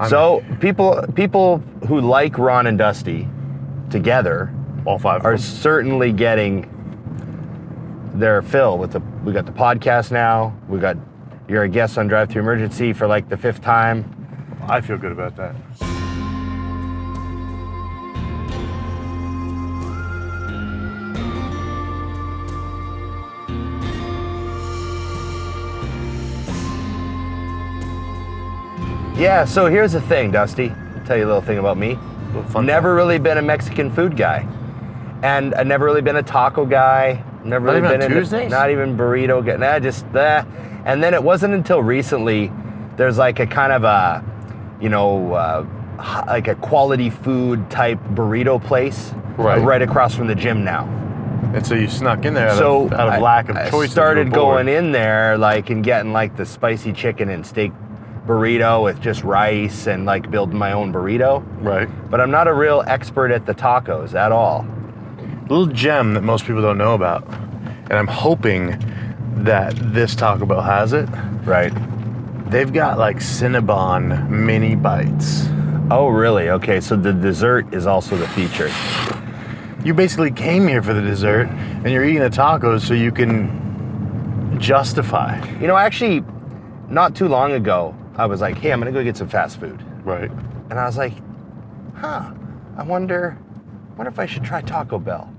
So people who like Ron and Dusty together, all five are certainly getting their fill with we got the podcast now. You're a guest on Drive-Thru Emergency for like the 5th time. I feel good about that. Yeah, so here's the thing, Dusty. I'll tell you a little thing about me. Never really been a Mexican food guy. And I've never really been a taco guy. Never really been Tuesdays? Not even burrito guy. Nah, just that. And then it wasn't until recently there's like a kind of a, like a quality food type burrito place right across from the gym now. And so you snuck in there out of lack of choice. I started going in there and getting like the spicy chicken and steak burrito with just rice and like building my own burrito. Right. But I'm not a real expert at the tacos at all. Little gem that most people don't know about. And I'm hoping that this Taco Bell has it. Right. They've got like Cinnabon mini bites. Oh, really? Okay, so the dessert is also the feature. You basically came here for the dessert and you're eating the tacos so you can justify. Actually, not too long ago, I was like, hey, I'm gonna go get some fast food. Right. And I was like, I wonder if I should try Taco Bell.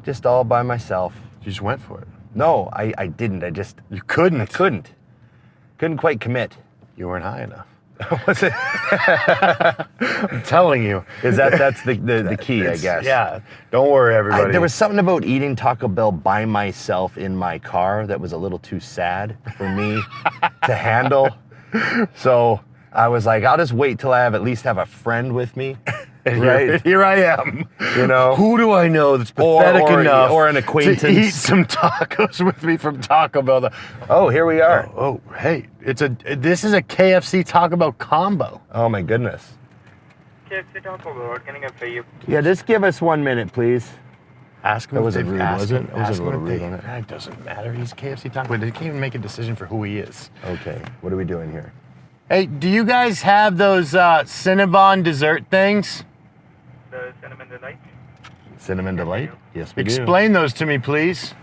Just all by myself. You just went for it. No, I didn't. You couldn't. I couldn't. Couldn't quite commit. You weren't high enough. Was it? I'm telling you. That's the key, I guess. Yeah. Don't worry, everybody. There was something about eating Taco Bell by myself in my car that was a little too sad for me to handle. So I was like, I'll just wait till I at least have a friend with me. And right. Here I am. Who do I know that's pathetic enough or an acquaintance to eat some tacos with me from Taco Bell? Oh, here we are. Oh, hey, this is a KFC Taco Bell combo. Oh my goodness. KFC Taco Bell, what can I get for you? Yeah, just give us 1 minute, please. Ask him. That wasn't rude, was it? It was a little rude on it. It doesn't matter. He's KFC Taco Bell. They can't even make a decision for who he is. Okay, what are we doing here? Hey, do you guys have those Cinnabon dessert things? The Cinnamon Delight. Cinnamon Delight? Yes, we do. Explain those to me, please.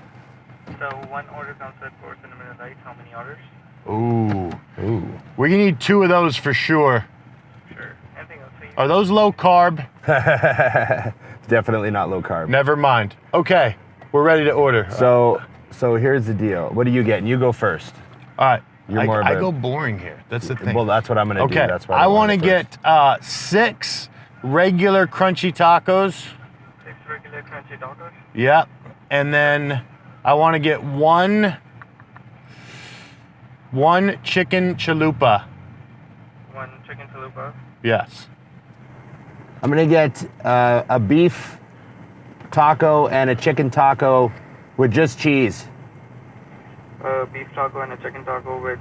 So one order comes with for Cinnamon Delight. How many orders? Ooh. We're gonna need 2 of those for sure. Sure. Anything else for you? Are those low carb? It's definitely not low carb. Never mind. Okay, we're ready to order. So here's the deal. What are you getting? You go first. All right. I go boring here. That's the thing. Well, that's what I'm gonna do. Okay. That's what I want to get 6 regular crunchy tacos. 6 regular crunchy tacos. Yep. And then I want to get one chicken chalupa. 1 chicken chalupa. Yes. I'm gonna get a beef taco and a chicken taco with just cheese. Beef taco and a chicken taco with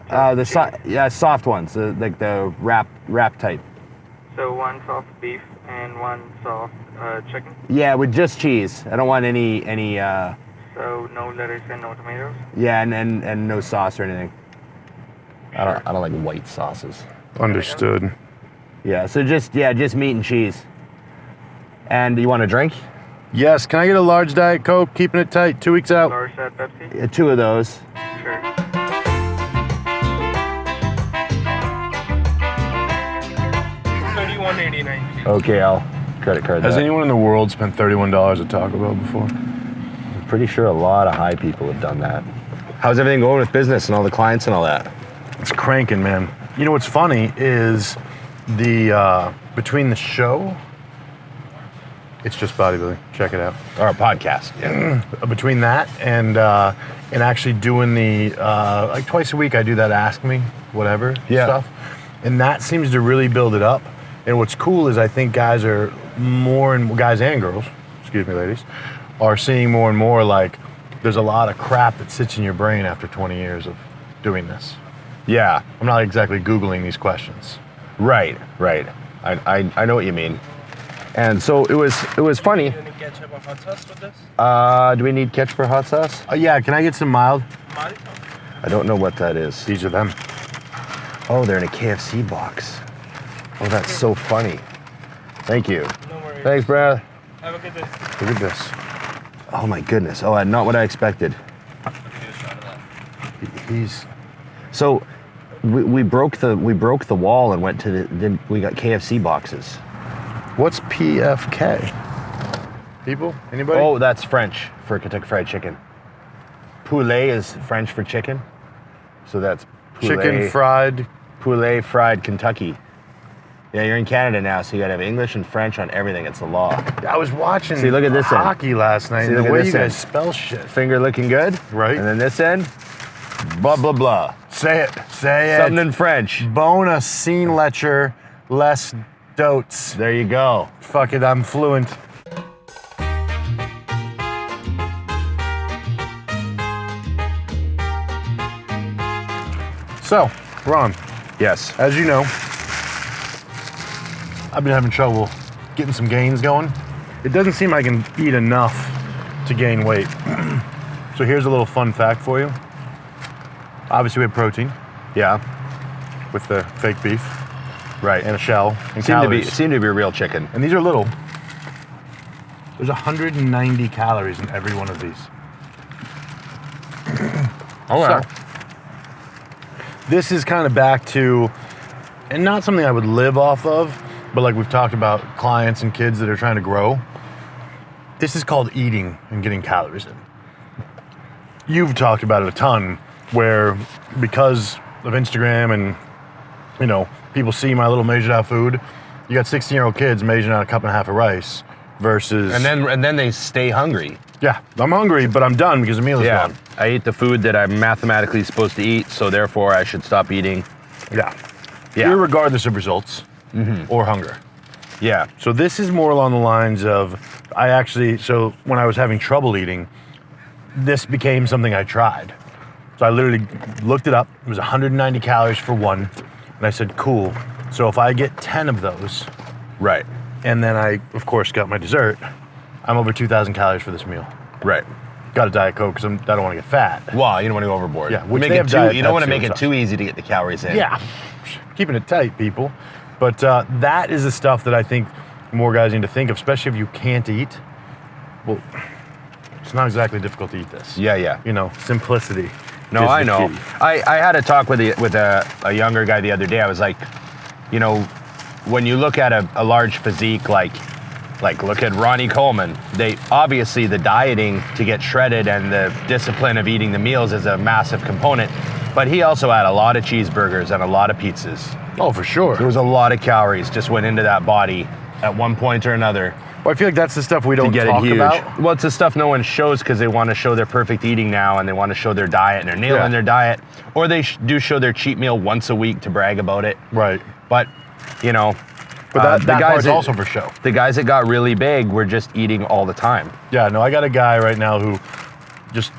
soft ones, like the wrap type. So 1 soft beef and 1 soft chicken. Yeah, with just cheese. I don't want any. So no lettuce and no tomatoes. Yeah, and no sauce or anything. Sure. I don't like white sauces. Understood. Yeah, so just meat and cheese. And you want a drink? Yes. Can I get a large Diet Coke? Keeping it tight. 2 weeks out. Large Pepsi. Yeah, 2 of those. Sure. $31.89. Okay, I'll credit card that. Has anyone in the world spent $31 at Taco Bell before? I'm pretty sure a lot of high people have done that. How's everything going with business and all the clients and all that? It's cranking, man. You know what's funny is between the show, it's just bodybuilding. Check it out. Our podcast. Yeah. Between that and actually doing the like twice a week, I do that Ask Me Whatever stuff, and that seems to really build it up. And what's cool is I think guys and girls, excuse me, ladies, are seeing more and more like there's a lot of crap that sits in your brain after 20 years of doing this. Yeah. I'm not exactly Googling these questions. Right. I know what you mean. And so it was funny. Do you need ketchup or hot sauce with this? Do we need ketchup or hot sauce? Yeah, can I get some mild? Mild? I don't know what that is. These are them. Oh, they're in a KFC box. Oh, that's so funny. Thank you. No worries. Thanks, Brad. Have a good day. Look at this. Oh my goodness. Oh, not what I expected. He's So we broke the wall and went to then we got KFC boxes. what's PFK? People? Anybody? Oh, that's French for Kentucky Fried Chicken. Poulet is French for chicken. So that's chicken fried. poulet fried Kentucky. Yeah, you're in Canada now, so you gotta have English and French on everything. It's the law. I was watching See, look at this end. hockey last night. See, And look the at way this you end. guys spell shit. Finger looking good. Right. And then this end, blah, blah, blah. Say it. Say Something it. in French. Bona scene lecher less dotes. There you go. Fuck it, I'm fluent. So, Ron, Yes. as you know, I've been having trouble getting some gains going. It doesn't seem I can eat enough to gain weight. So here's a little fun fact for you. Obviously we have protein Yeah. with the fake beef Right. and a shell and Seemed calories. to be a real chicken. And these are little. There's 190 calories in every one of these. Oh, wow. So, this is kind of back to, and not something I would live off of, but like we've talked about clients and kids that are trying to grow. This is called eating and getting calories in. You've talked about it a ton, where because of Instagram and, you know, people see my little measured out food, you got 16-year-old kids measuring out a cup and a half of rice versus, And then they stay hungry. yeah, I'm hungry, but I'm done because the meal is Yeah. gone. I eat the food that I'm mathematically supposed to eat, so therefore I should stop eating. Yeah. Yeah. Irregardless of results or hunger. Yeah. So this is more along the lines of, so when I was having trouble eating, this became something I tried. So I literally looked it up. It was 190 calories for one. And I said, cool. So if I get 10 of those, Right. and then I, of course, got my dessert, I'm over 2,000 calories for this meal. Right. Got a Diet Coke because I don't want to get fat. Well, you don't want to go overboard. Yeah, You which make they it have too, Diet you don't want to Pepsi make and it stuff. too easy to get the calories in. Yeah, keeping it tight, people. But that is the stuff that I think more guys need to think of, especially if you can't eat. Well, it's not exactly difficult to eat this. Yeah, yeah. You know, simplicity. No, is I the know. key. I had a talk with a younger guy the other day. I was like, you know, when you look at a large physique like look at Ronnie Coleman, they obviously the dieting to get shredded and the discipline of eating the meals is a massive component. But he also had a lot of cheeseburgers and a lot of pizzas. Oh, for sure. There was a lot of calories just went into that body at one point or another Well, I feel like that's the stuff we to don't get talk it huge. about. Well, it's the stuff no one shows because they want to show their perfect eating now and they want to show their diet and they're nailing Yeah. their diet. Or they do show their cheat meal once a week to brag about it. Right. But, you know, But the that guys part's that- also for show. The guys that got really big were just eating all the time. Yeah, no, I got a guy right now who just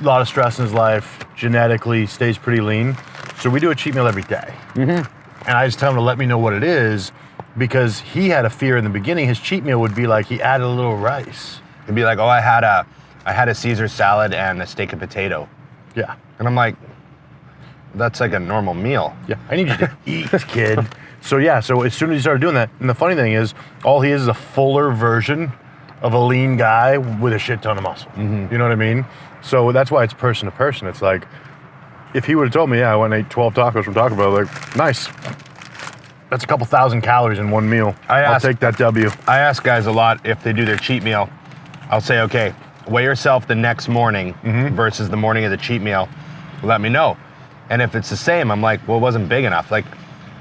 a lot of stress in his life, genetically stays pretty lean. So we do a cheat meal every day. And I just tell him to let me know what it is because he had a fear in the beginning. His cheat meal would be like he added a little rice. It'd be like, oh, I had a Caesar salad and a steak and potato. Yeah. And I'm like, that's like a normal meal. Yeah. I need you to eat, kid. So yeah, so as soon as he started doing that, and the funny thing is, all he is a fuller version of a lean guy with a shit ton of muscle. You know what I mean? So that's why it's person to person. It's like, if he would have told me, yeah, I went and ate 12 tacos from Taco Bell, like, nice. That's a couple thousand calories in one meal. I'll take that W. I ask guys a lot if they do their cheat meal. I'll say, okay, weigh yourself the next morning versus the morning of the cheat meal. Let me know. And if it's the same, I'm like, well, it wasn't big enough. Like,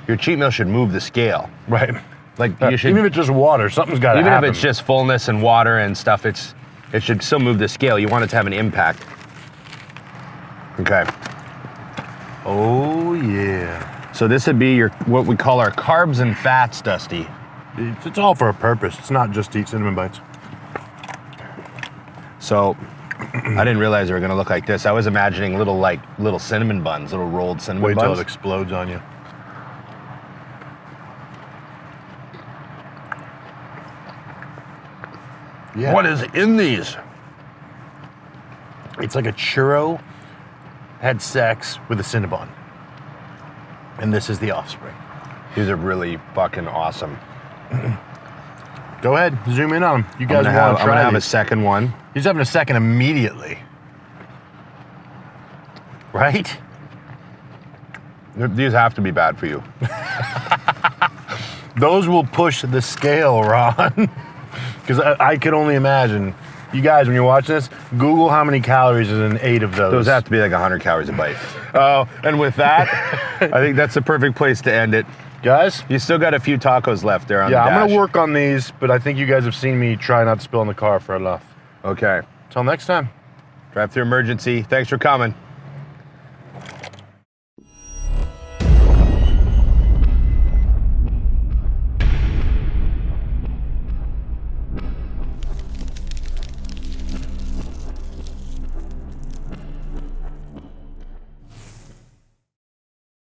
your cheat meal should move the scale. Right. Like, you should, Even if it's just water, something's got to even happen. if it's just fullness and water and stuff, it should still move the scale. You want it to have an impact. Okay. Oh, yeah. So this would be what we call our carbs and fats, Dusty. It's all for a purpose. It's not just to eat cinnamon bites. So I didn't realize they were gonna look like this. I was imagining little cinnamon buns, little rolled cinnamon Wait till buns. it explodes on you. Yeah. What is in these? It's like a churro had sex with a Cinnabon. And this is the offspring. These are really fucking awesome. Go ahead, zoom in on them. You guys I'm want to gonna try have a these. second one. He's having a second immediately. Right? These have to be bad for you. Those will push the scale, Ron. Because I could only imagine. You guys, when you're watching this, Google how many calories is in 8 of those. Those have to be like 100 calories a bite. And with that, I think that's the perfect place to end it. Guys? You still got a few tacos left there on the Yeah, dash. I'm going to work on these, but I think you guys have seen me try not to spill in the car for enough. Okay. Till next time. Drive-through emergency. Thanks for coming.